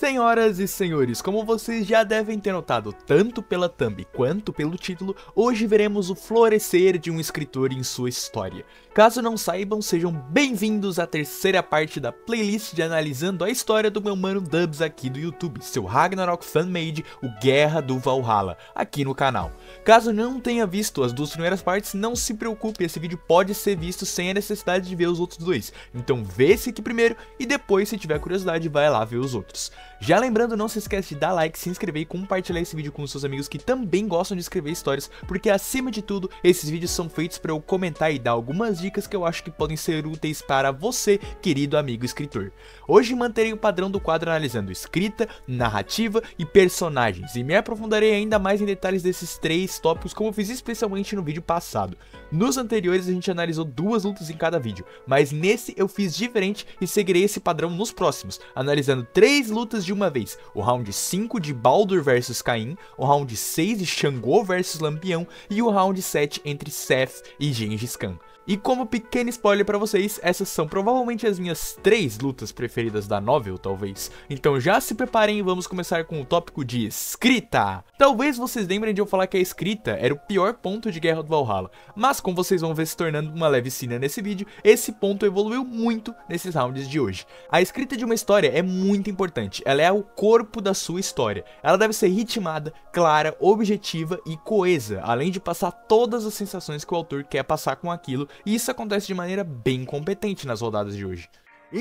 Senhoras e senhores, como vocês já devem ter notado tanto pela thumb quanto pelo título, hoje veremos o florescer de um escritor em sua história. Caso não saibam, sejam bem-vindos à terceira parte da playlist de analisando a história do meu mano Dubs aqui do YouTube, seu Ragnarok fanmade, o Guerra do Valhalla, aqui no canal. Caso não tenha visto as duas primeiras partes, não se preocupe, esse vídeo pode ser visto sem a necessidade de ver os outros dois. Então vê esse aqui primeiro e depois, se tiver curiosidade, vai lá ver os outros. Já lembrando, não se esquece de dar like, se inscrever e compartilhar esse vídeo com os seus amigos que também gostam de escrever histórias, porque acima de tudo, esses vídeos são feitos para eu comentar e dar algumas dicas que eu acho que podem ser úteis para você, querido amigo escritor. Hoje manterei o padrão do quadro analisando escrita, narrativa e personagens, e me aprofundarei ainda mais em detalhes desses três tópicos, como eu fiz especialmente no vídeo passado. Nos anteriores a gente analisou duas lutas em cada vídeo, mas nesse eu fiz diferente e seguirei esse padrão nos próximos, analisando 3 lutas de uma vez: o round 5 de Baldur vs Caim, o round 6 de Xangô vs Lampião e o round 7 entre Seth e Gengis Khan. E como pequeno spoiler pra vocês, essas são provavelmente as minhas 3 lutas preferidas da novel, talvez. Então já se preparem e vamos começar com o tópico de escrita. Talvez vocês lembrem de eu falar que a escrita era o pior ponto de Guerra do Valhalla, mas como vocês vão ver se tornando uma leve cena nesse vídeo, esse ponto evoluiu muito nesses rounds de hoje. A escrita de uma história é muito importante, ela é o corpo da sua história. Ela deve ser ritmada, clara, objetiva e coesa, além de passar todas as sensações que o autor quer passar com aquilo. E isso acontece de maneira bem competente nas rodadas de hoje.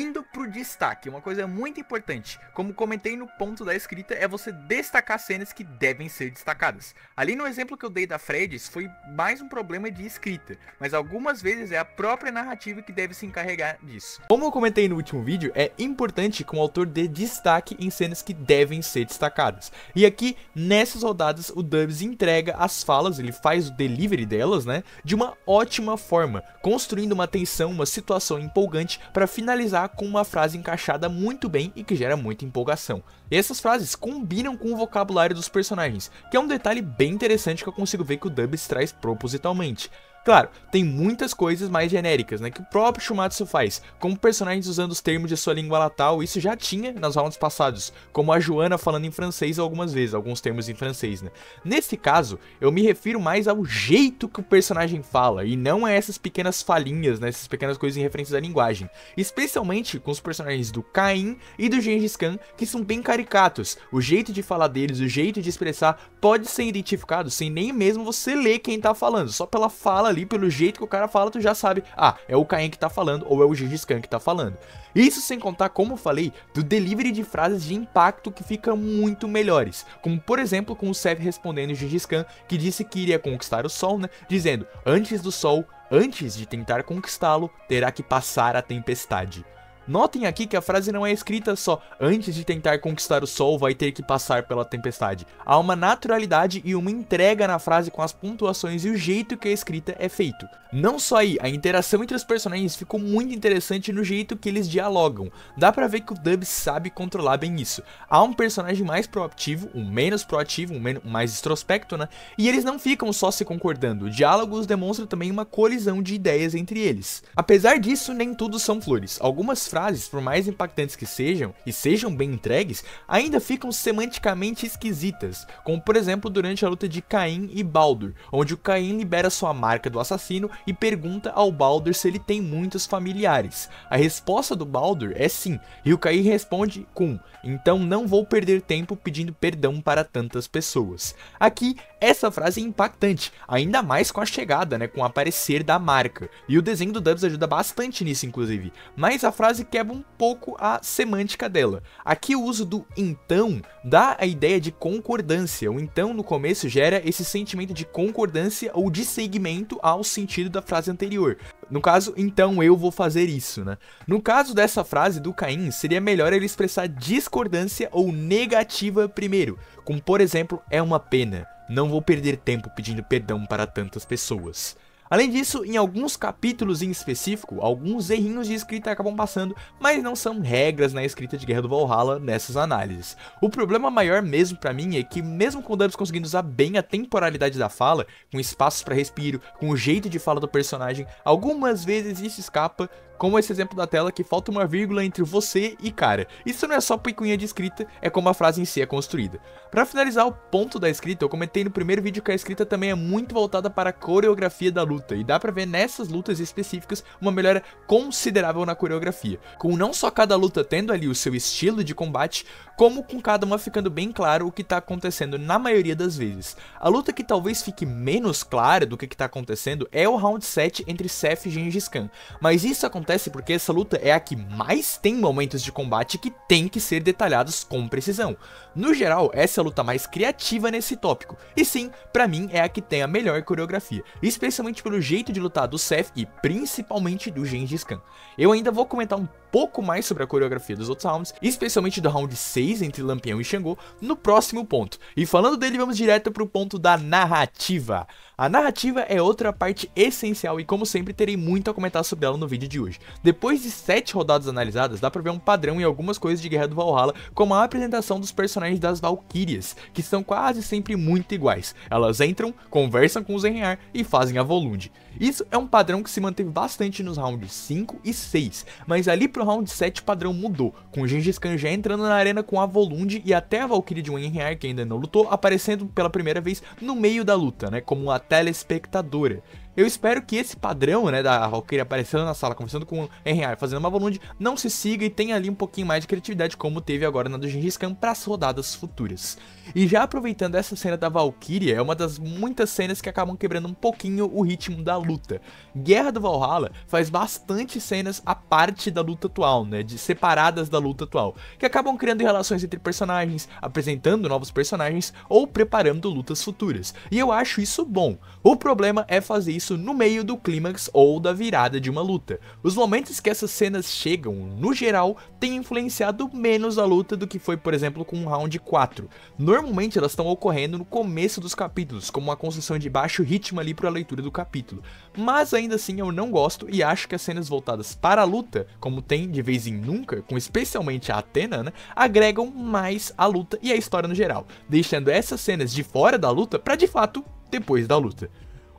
Indo pro destaque, uma coisa muito importante, como comentei no ponto da escrita, é você destacar cenas que devem ser destacadas. Ali no exemplo que eu dei da Freydis, foi mais um problema de escrita, mas algumas vezes é a própria narrativa que deve se encarregar disso. Como eu comentei no último vídeo, é importante que o autor dê destaque em cenas que devem ser destacadas. E aqui, nessas rodadas, o Dubs entrega as falas, ele faz o delivery delas, né, de uma ótima forma, construindo uma tensão, uma situação empolgante para finalizar com uma frase encaixada muito bem e que gera muita empolgação. E essas frases combinam com o vocabulário dos personagens, que é um detalhe bem interessante que eu consigo ver que o Dubs traz propositalmente. Claro, tem muitas coisas mais genéricas, né, que o próprio Shumatsu faz, como personagens usando os termos de sua língua natal. Isso já tinha nas rounds passados, como a Joana falando em francês algumas vezes, alguns termos em francês, né. Nesse caso, eu me refiro mais ao jeito que o personagem fala, e não a essas pequenas falhinhas, né, essas pequenas coisas em referência da linguagem. Especialmente com os personagens do Caim e do Gengis Khan, que são bem caricatos. O jeito de falar deles, o jeito de expressar, pode ser identificado sem nem mesmo você ler quem tá falando, só pela fala ali, pelo jeito que o cara fala, tu já sabe, ah, é o Caim que tá falando ou é o Gengis Khan que tá falando. Isso sem contar, como eu falei, do delivery de frases de impacto que ficam muito melhores, como por exemplo com o Seth respondendo o Gengis Khan, que disse que iria conquistar o sol, né, dizendo: antes do sol, antes de tentar conquistá-lo, terá que passar a tempestade. Notem aqui que a frase não é escrita só antes de tentar conquistar o sol vai ter que passar pela tempestade. Há uma naturalidade e uma entrega na frase com as pontuações e o jeito que a escrita é feito. Não só aí, a interação entre os personagens ficou muito interessante no jeito que eles dialogam. Dá pra ver que o Dubs sabe controlar bem isso. Há um personagem mais proativo, um menos proativo, um mais introspecto, né? E eles não ficam só se concordando. O diálogo os demonstra também uma colisão de ideias entre eles. Apesar disso, nem tudo são flores. Algumas frases, por mais impactantes que sejam, e sejam bem entregues, ainda ficam semanticamente esquisitas, como por exemplo durante a luta de Caim e Baldur, onde o Caim libera sua marca do assassino e pergunta ao Baldur se ele tem muitos familiares. A resposta do Baldur é sim, e o Caim responde com: então não vou perder tempo pedindo perdão para tantas pessoas. Aqui, essa frase é impactante, ainda mais com a chegada, né, com o aparecer da marca, e o desenho do Dubs ajuda bastante nisso inclusive, mas a frase quebra um pouco a semântica dela. Aqui o uso do então dá a ideia de concordância. O então no começo gera esse sentimento de concordância ou de segmento ao sentido da frase anterior. No caso, então eu vou fazer isso, né? No caso dessa frase do Caim, seria melhor ele expressar discordância ou negativa primeiro, como por exemplo, é uma pena, não vou perder tempo pedindo perdão para tantas pessoas. Além disso, em alguns capítulos em específico, alguns errinhos de escrita acabam passando, mas não são regras na escrita de Guerra do Valhalla nessas análises. O problema maior mesmo pra mim é que, mesmo com o Dubs conseguindo usar bem a temporalidade da fala, com espaços para respiro, com o jeito de fala do personagem, algumas vezes isso escapa, como esse exemplo da tela que falta uma vírgula entre você e cara. Isso não é só picuinha de escrita, é como a frase em si é construída. Para finalizar o ponto da escrita, eu comentei no primeiro vídeo que a escrita também é muito voltada para a coreografia da luta, e dá pra ver nessas lutas específicas uma melhora considerável na coreografia, com não só cada luta tendo ali o seu estilo de combate, como com cada uma ficando bem claro o que tá acontecendo na maioria das vezes. A luta que talvez fique menos clara do que tá acontecendo é o round 7 entre Seth e Gengis Khan, mas isso acontece porque essa luta é a que mais tem momentos de combate que tem que ser detalhados com precisão. No geral, essa é a luta mais criativa nesse tópico, e sim, pra mim é a que tem a melhor coreografia, especialmente pelo jeito de lutar do Seth e principalmente do Gengis Khan. Eu ainda vou comentar um pouco mais sobre a coreografia dos outros rounds, especialmente do round 6 entre Lampião e Xangô, no próximo ponto. E falando dele, vamos direto pro ponto da narrativa. A narrativa é outra parte essencial e, como sempre, terei muito a comentar sobre ela no vídeo de hoje. Depois de 7 rodadas analisadas, dá pra ver um padrão em algumas coisas de Guerra do Valhalla, como a apresentação dos personagens das Valkyrias, que são quase sempre muito iguais. Elas entram, conversam com os Einherjar e fazem a Volund. Isso é um padrão que se manteve bastante nos rounds 5 e 6, mas ali pro round 7 o padrão mudou, com o Gengis Khan já entrando na arena com a Volund e até a Valkyrie de um Einherjar, que ainda não lutou, aparecendo pela primeira vez no meio da luta, né, como uma telespectadora. Eu espero que esse padrão, né, da Valkyrie aparecendo na sala, conversando com o Einherjar, fazendo uma Volund, não se siga e tenha ali um pouquinho mais de criatividade, como teve agora na do Gengis Khan para as rodadas futuras. E já aproveitando essa cena da Valkyrie, é uma das muitas cenas que acabam quebrando um pouquinho o ritmo da luta. Guerra do Valhalla faz bastante cenas à parte da luta atual, né, separadas da luta atual, que acabam criando relações entre personagens, apresentando novos personagens ou preparando lutas futuras. E eu acho isso bom. O problema é fazer isso no meio do clímax ou da virada de uma luta. Os momentos que essas cenas chegam, no geral, têm influenciado menos a luta do que foi, por exemplo, com o round 4. Normalmente elas estão ocorrendo no começo dos capítulos, como uma construção de baixo ritmo ali para a leitura do capítulo. Mas ainda assim eu não gosto e acho que as cenas voltadas para a luta, como tem de vez em nunca, com especialmente a Athena, né, agregam mais a luta e a história no geral, deixando essas cenas de fora da luta para de fato depois da luta.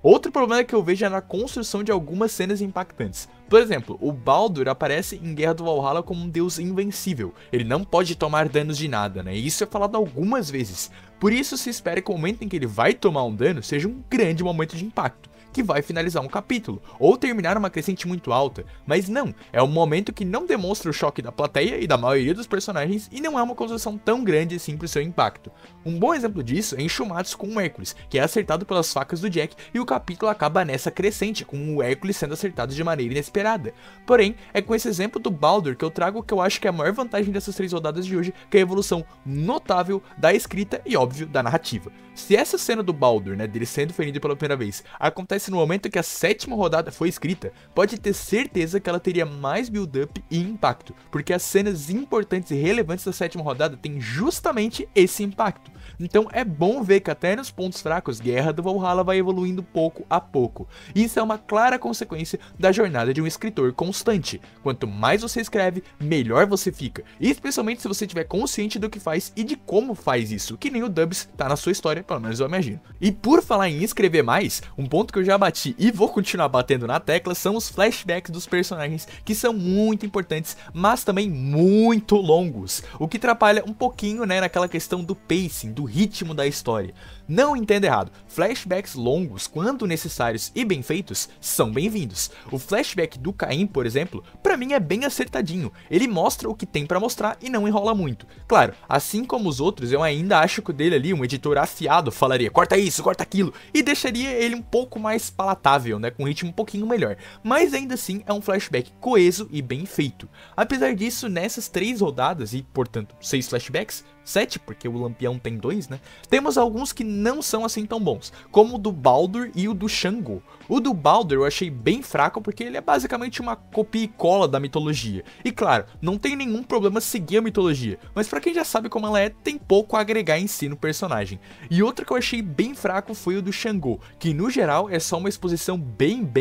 Outro problema que eu vejo é na construção de algumas cenas impactantes. Por exemplo, o Baldur aparece em Guerra do Valhalla como um deus invencível. Ele não pode tomar danos de nada, né? E isso é falado algumas vezes. Por isso se espera que o momento em que ele vai tomar um dano seja um grande momento de impacto, que vai finalizar um capítulo, ou terminar uma crescente muito alta, mas não, é um momento que não demonstra o choque da plateia e da maioria dos personagens e não é uma construção tão grande assim pro seu impacto. Um bom exemplo disso é em Shumatsu com o Hércules, que é acertado pelas facas do Jack e o capítulo acaba nessa crescente, com o Hércules sendo acertado de maneira inesperada. Porém, é com esse exemplo do Baldur que eu trago que eu acho que é a maior vantagem dessas 3 rodadas de hoje, que é a evolução notável da escrita e, óbvio, da narrativa. Se essa cena do Baldur, né, dele sendo ferido pela primeira vez, acontece no momento que a 7ª rodada foi escrita, pode ter certeza que ela teria mais build-up e impacto, porque as cenas importantes e relevantes da 7ª rodada têm justamente esse impacto. Então é bom ver que até nos pontos fracos, Guerra do Valhalla vai evoluindo pouco a pouco. Isso é uma clara consequência da jornada de um escritor constante. Quanto mais você escreve, melhor você fica, especialmente se você estiver consciente do que faz e de como faz isso, que nem o Dubs tá na sua história, pelo menos eu imagino. E por falar em escrever mais, um ponto que eu já bati e vou continuar batendo na tecla são os flashbacks dos personagens, que são muito importantes, mas também muito longos, o que atrapalha um pouquinho, né, naquela questão do pacing, do ritmo da história. Não entenda errado, flashbacks longos, quando necessários e bem feitos, são bem-vindos. O flashback do Caim, por exemplo, pra mim é bem acertadinho, ele mostra o que tem pra mostrar e não enrola muito. Claro, assim como os outros, eu ainda acho que o dele ali, um editor afiado, falaria corta isso, corta aquilo, e deixaria ele um pouco mais palatável, né, com um ritmo um pouquinho melhor. Mas ainda assim é um flashback coeso e bem feito. Apesar disso, nessas 3 rodadas, e portanto 6 flashbacks, 7, porque o Lampião tem 2, né? Temos alguns que não são assim tão bons, como o do Baldur e o do Xangô. O do Baldur eu achei bem fraco porque ele é basicamente uma copia e cola da mitologia. E claro, não tem nenhum problema seguir a mitologia, mas pra quem já sabe como ela é, tem pouco a agregar em si no personagem. E outro que eu achei bem fraco foi o do Xangô, que no geral é só uma exposição bem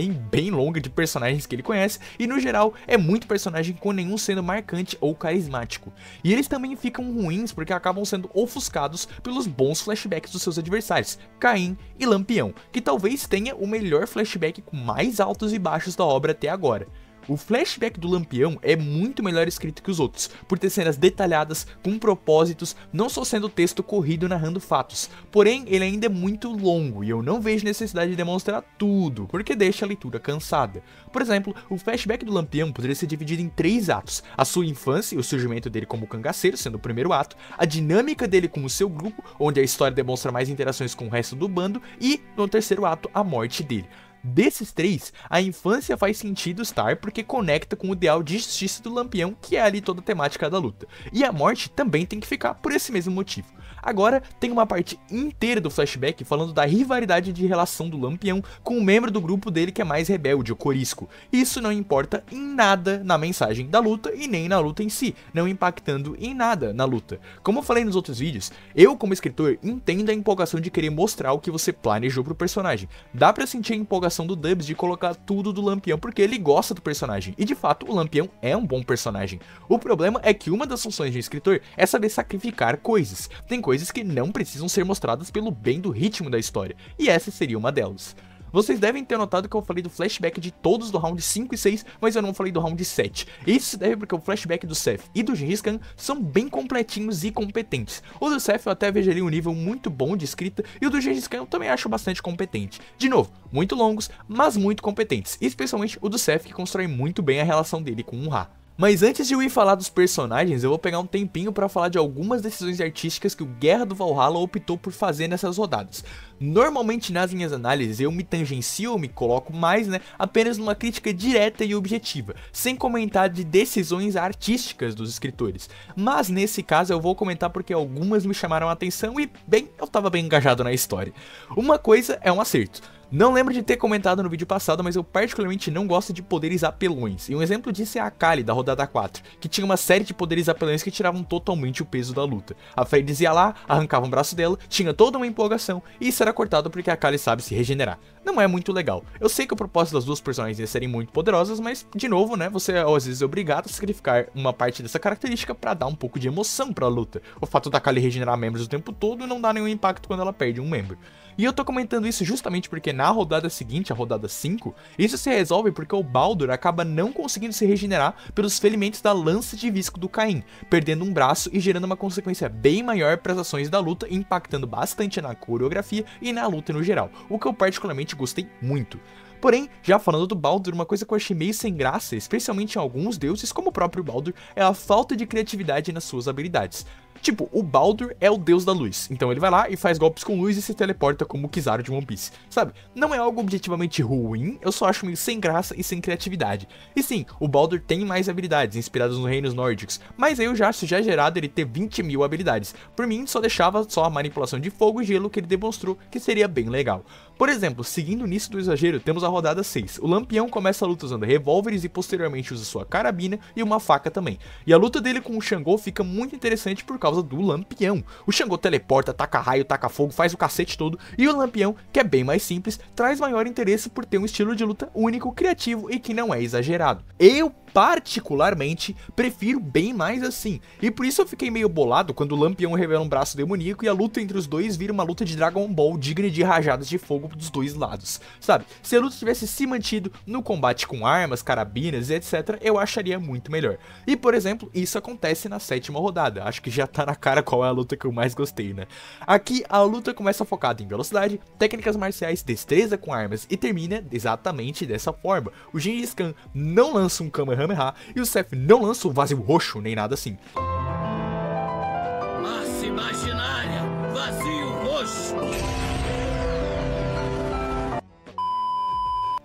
longa de personagens que ele conhece, e no geral é muito personagem com nenhum sendo marcante ou carismático. E eles também ficam ruins porque acabam sendo ofuscados pelos bons flashbacks dos seus adversários, Caim e Lampião, que talvez tenha o melhor flashback com mais altos e baixos da obra até agora. O flashback do Lampião é muito melhor escrito que os outros, por ter cenas detalhadas, com propósitos, não só sendo texto corrido narrando fatos. Porém, ele ainda é muito longo e eu não vejo necessidade de demonstrar tudo, porque deixa a leitura cansada. Por exemplo, o flashback do Lampião poderia ser dividido em 3 atos: a sua infância e o surgimento dele como cangaceiro, sendo o primeiro ato, a dinâmica dele com o seu grupo, onde a história demonstra mais interações com o resto do bando, e, no terceiro ato, a morte dele. Desses 3, a infância faz sentido estar porque conecta com o ideal de justiça do Lampião, que é ali toda a temática da luta. E a morte também tem que ficar por esse mesmo motivo. Agora, tem uma parte inteira do flashback falando da rivalidade de relação do Lampião com o membro do grupo dele que é mais rebelde, o Corisco. Isso não importa em nada na mensagem da luta e nem na luta em si, não impactando em nada na luta. Como eu falei nos outros vídeos, eu como escritor entendo a empolgação de querer mostrar o que você planejou pro personagem. Dá pra sentir a empolgação do Dubs de colocar tudo do Lampião porque ele gosta do personagem, e de fato o Lampião é um bom personagem. O problema é que uma das funções de um escritor é saber sacrificar coisas. Tem coisas que não precisam ser mostradas pelo bem do ritmo da história, e essa seria uma delas. Vocês devem ter notado que eu falei do flashback de todos do round 5 e 6, mas eu não falei do round 7. Isso se deve porque o flashback do Seth e do Gengis Khan são bem completinhos e competentes. O do Seth eu até vejo ali um nível muito bom de escrita, e o do Gengis Khan eu também acho bastante competente. De novo, muito longos, mas muito competentes, especialmente o do Seth, que constrói muito bem a relação dele com o Ra. Mas antes de eu ir falar dos personagens, eu vou pegar um tempinho pra falar de algumas decisões artísticas que o Guerra do Valhalla optou por fazer nessas rodadas. Normalmente nas minhas análises eu me tangencio ou me coloco mais, apenas numa crítica direta e objetiva, sem comentar de decisões artísticas dos escritores. Mas nesse caso eu vou comentar porque algumas me chamaram a atenção e, bem, eu tava bem engajado na história. Uma coisa é um acerto. Não lembro de ter comentado no vídeo passado, mas eu particularmente não gosto de poderes apelões, e um exemplo disso é a Akali da rodada 4, que tinha uma série de poderes apelões que tiravam totalmente o peso da luta. A Freydis ia lá, arrancava um braço dela, tinha toda uma empolgação, e isso era cortado porque a Akali sabe se regenerar. Não é muito legal. Eu sei que o propósito das duas personagens é serem muito poderosas, mas, de novo, você às vezes é obrigado a sacrificar uma parte dessa característica pra dar um pouco de emoção pra luta. O fato da Akali regenerar membros o tempo todo não dá nenhum impacto quando ela perde um membro. E eu tô comentando isso justamente porque na rodada seguinte, a rodada 5, isso se resolve porque o Baldur acaba não conseguindo se regenerar pelos ferimentos da lança de visco do Caim, perdendo um braço e gerando uma consequência bem maior para as ações da luta, impactando bastante na coreografia e na luta no geral, o que eu particularmente gostei muito. Porém, já falando do Baldur, uma coisa que eu achei meio sem graça, especialmente em alguns deuses, como o próprio Baldur, é a falta de criatividade nas suas habilidades. Tipo, o Baldur é o deus da luz, então ele vai lá e faz golpes com luz e se teleporta como o Kizaru de One Piece, sabe? Não é algo objetivamente ruim, eu só acho meio sem graça e sem criatividade. E sim, o Baldur tem mais habilidades, inspiradas nos reinos nórdicos, mas eu já acho gerado ele ter 20 mil habilidades. Por mim, só deixava só a manipulação de fogo e gelo que ele demonstrou que seria bem legal. Por exemplo, seguindo nisso do exagero, temos a rodada 6. O Lampião começa a luta usando revólveres e posteriormente usa sua carabina e uma faca também. E a luta dele com o Xangô fica muito interessante por causa do Lampião. O Xangô teleporta, taca raio, taca fogo, faz o cacete todo, e o Lampião, que é bem mais simples, traz maior interesse por ter um estilo de luta único, criativo e que não é exagerado. Eu particularmente prefiro bem mais assim, e por isso eu fiquei meio bolado quando o Lampião revela um braço demoníaco e a luta entre os dois vira uma luta de Dragon Ball digna de rajadas de fogo dos dois lados, sabe? Se a luta tivesse se mantido no combate com armas, carabinas e etc, eu acharia muito melhor. E por exemplo, isso acontece na 7ª rodada, acho que já tá na cara qual é a luta que eu mais gostei, Aqui a luta começa focada em velocidade, técnicas marciais, destreza com armas e termina exatamente dessa forma. O Gengis Khan não lança um Kamehameha e o Seth não lança o vazio roxo nem nada assim. Massa imaginária, vazio roxo.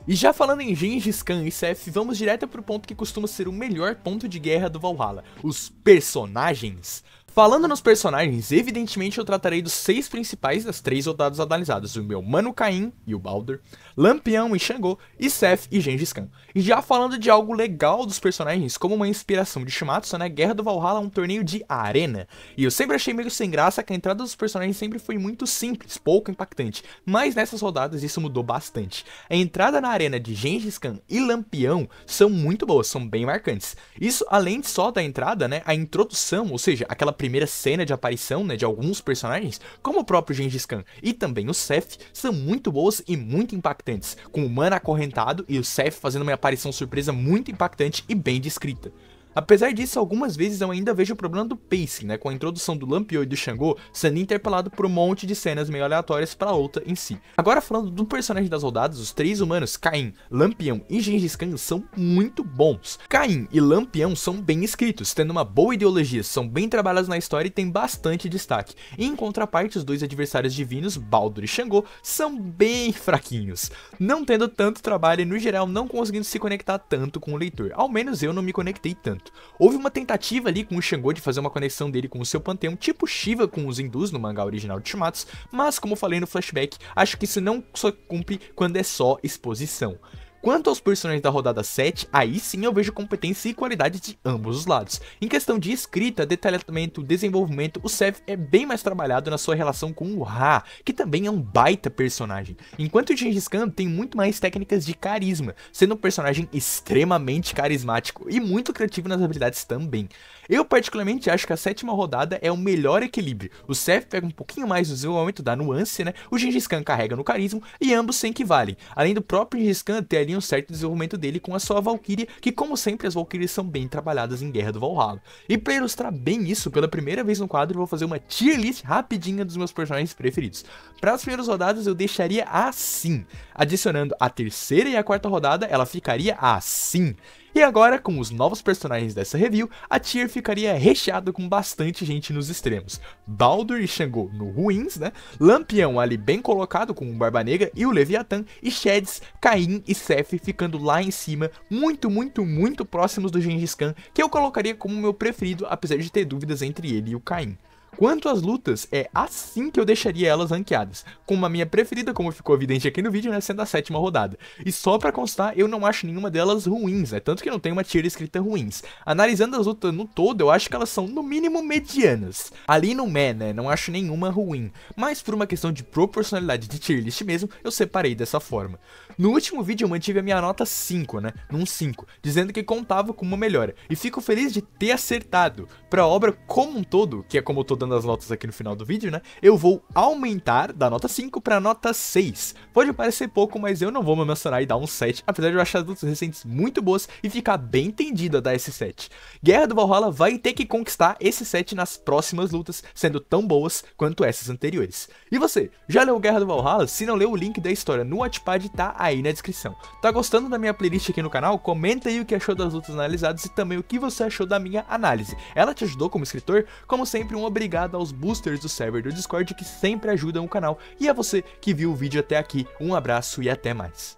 E já falando em Gengis Khan e Seth, vamos direto pro ponto que costuma ser o melhor ponto de guerra do Valhalla, os personagens. Falando nos personagens, evidentemente eu tratarei dos 6 principais das 3 rodadas analisadas, o meu mano Caim e o Baldur, Lampião e Xangô, e Seth e Gengis Khan. E já falando de algo legal dos personagens, como uma inspiração de Shimatsu, Guerra do Valhalla é um torneio de arena, e eu sempre achei meio sem graça que a entrada dos personagens sempre foi muito simples, pouco impactante, mas nessas rodadas isso mudou bastante. A entrada na arena de Gengis Khan e Lampião são muito boas, são bem marcantes. Isso além só da entrada, a introdução, ou seja, aquela primeira primeira cena de aparição, né, de alguns personagens, como o próprio Gengis Khan e também o Seth, são muito boas e muito impactantes, com o Mana acorrentado e o Seth fazendo uma aparição surpresa muito impactante e bem descrita. Apesar disso, algumas vezes eu ainda vejo o problema do pacing, né, com a introdução do Lampião e do Shango sendo interpelado por um monte de cenas meio aleatórias para a luta em si. Agora falando do personagem das rodadas, os três humanos, Caim, Lampião e Gengis Khan, são muito bons. Caim e Lampião são bem escritos, tendo uma boa ideologia, são bem trabalhados na história e tem bastante destaque. E em contraparte, os dois adversários divinos, Baldur e Shango, são bem fraquinhos, não tendo tanto trabalho e no geral não conseguindo se conectar tanto com o leitor, ao menos eu não me conectei tanto. Houve uma tentativa ali com o Shango de fazer uma conexão dele com o seu panteão, tipo Shiva com os hindus no mangá original de Shumatsu, mas como falei no flashback, acho que isso não só cumpre quando é só exposição. Quanto aos personagens da rodada 7, aí sim eu vejo competência e qualidade de ambos os lados. Em questão de escrita, detalhamento, desenvolvimento, o Seth é bem mais trabalhado na sua relação com o Ra, que também é um baita personagem, enquanto o Gengis Khan tem muito mais técnicas de carisma, sendo um personagem extremamente carismático e muito criativo nas habilidades também. Eu particularmente acho que a sétima rodada é o melhor equilíbrio, o Seth pega um pouquinho mais do desenvolvimento da nuance, né? O Gengis Khan carrega no carisma e ambos se equivalem, além do próprio Gengis Khan ter ali um certo desenvolvimento dele com a sua Valkyria, que como sempre as Valkyrias são bem trabalhadas em Guerra do Valhalla. E para ilustrar bem isso, pela primeira vez no quadro eu vou fazer uma tier list rapidinha dos meus personagens preferidos. Para as primeiras rodadas eu deixaria assim, adicionando a terceira e a quarta rodada ela ficaria assim. E agora, com os novos personagens dessa review, a tier ficaria recheada com bastante gente nos extremos. Baldur e Shango no ruins, né? Lampião ali bem colocado com o Barba Negra e o Leviatã, e Sheds, Caim e Seth ficando lá em cima, muito próximos do Gengis Khan, que eu colocaria como meu preferido, apesar de ter dúvidas entre ele e o Caim. Quanto às lutas, é assim que eu deixaria elas ranqueadas, com a minha preferida, como ficou evidente aqui no vídeo, né, sendo a sétima rodada. E só pra constar, eu não acho nenhuma delas ruins, né, tanto que não tem uma tier escrita ruins. Analisando as lutas no todo, eu acho que elas são no mínimo medianas. Ali no Meh, né, não acho nenhuma ruim, mas por uma questão de proporcionalidade de tier list mesmo, eu separei dessa forma. No último vídeo eu mantive a minha nota 5, né, num 5, dizendo que contava com uma melhora, e fico feliz de ter acertado. Pra obra como um todo, que é como eu tô dando as notas aqui no final do vídeo, né, eu vou aumentar da nota 5 pra nota 6. Pode parecer pouco, mas eu não vou me emocionar e dar um 7, apesar de eu achar as lutas recentes muito boas e ficar bem tendido a dar esse 7. Guerra do Valhalla vai ter que conquistar esse 7 nas próximas lutas, sendo tão boas quanto essas anteriores. E você, já leu Guerra do Valhalla? Se não leu, o link da história no Wattpad tá aí na descrição. Tá gostando da minha playlist aqui no canal? Comenta aí o que achou das lutas analisadas e também o que você achou da minha análise. Ela te ajudou como escritor? Como sempre, um obrigado aos boosters do server do Discord que sempre ajudam o canal, e a você que viu o vídeo até aqui, um abraço e até mais.